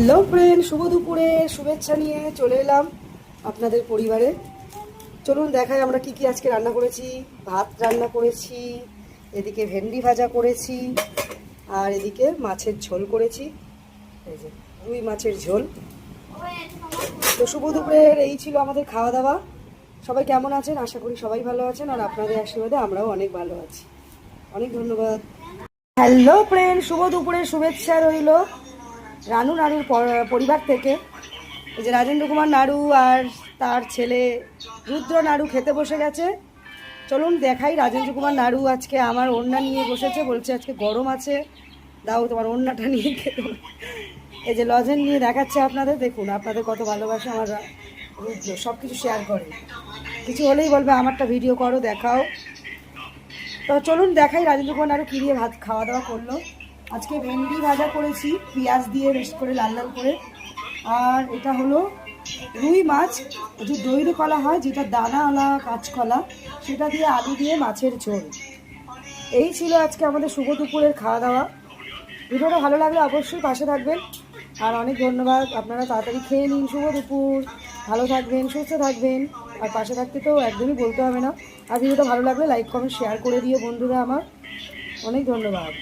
Hello friend, শুভ দুপুরে শুভেচ্ছা নিয়ে চলে এলাম আপনাদের পরিবারে। চলুন দেখাই আমরা কি কি আজকে রান্না করেছি। ভাত রান্না করেছি, এদিকে ভেন্ডি ভাজা করেছি, আর এদিকে মাছের ঝোল করেছি। এই যে রুই মাছের ঝোল। তো শুভ দুপুরের এই ছিল আমাদের খাওয়া দাওয়া। সবাই কেমন আছেন? আশা করি সবাই ভালো আছেন, আর আপনাদের আশীর্বাদে আমরাও অনেক ভালো আছি। অনেক ধন্যবাদ। হ্যালো ফ্রেন্ড, শুভ দুপুরের শুভেচ্ছা রইল রানু নাড়ুর পরিবার থেকে। এই যে রাজেন্দ্র কুমার নাড়ু আর তার ছেলে রুদ্র নাড়ু খেতে বসে গেছে। চলুন দেখাই। রাজেন্দ্র কুমার নাড়ু আজকে আমার ওড়না নিয়ে বসেছে, বলছে আজকে গরম আছে, দাও তোমার ওড়নাটা নিয়ে খেতে। এই যে লজেন নিয়ে দেখাচ্ছে আপনাদের। দেখুন আপনাদের কত ভালোবাসা আমার রুদ্র, সব কিছু শেয়ার করে। কিছু হলেই বলবে আমারটা ভিডিও করো, দেখাও। তো চলুন দেখাই রাজেন্দ্র কুমার নাড়ু কী দিয়ে ভাত খাওয়া দাওয়া করলো। আজকে ভেন্ডি ভাজা করেছি পেঁয়াজ দিয়ে বেশ করে লাল লাল করে। আর এটা হলো রুই মাছ, যে দইরি কলা হয়, যেটা দানাওয়ালা কাঁচকলা, সেটা দিয়ে আলু দিয়ে মাছের ঝোল। এই ছিল আজকে আমাদের শুভ দুপুরের খাওয়া দাওয়া। ভিডিওটা ভালো লাগলে অবশ্যই পাশে থাকবেন, আর অনেক ধন্যবাদ। আপনারা তাড়াতাড়ি খেয়ে নিন। শুভ দুপুর, ভালো থাকবেন, সুস্থ থাকবেন, আর পাশে থাকতে তো একদমই বলতে হবে না। আর ভিডিওটা ভালো লাগলে লাইক কমেন্ট শেয়ার করে দিও বন্ধুরা আমার। অনেক ধন্যবাদ।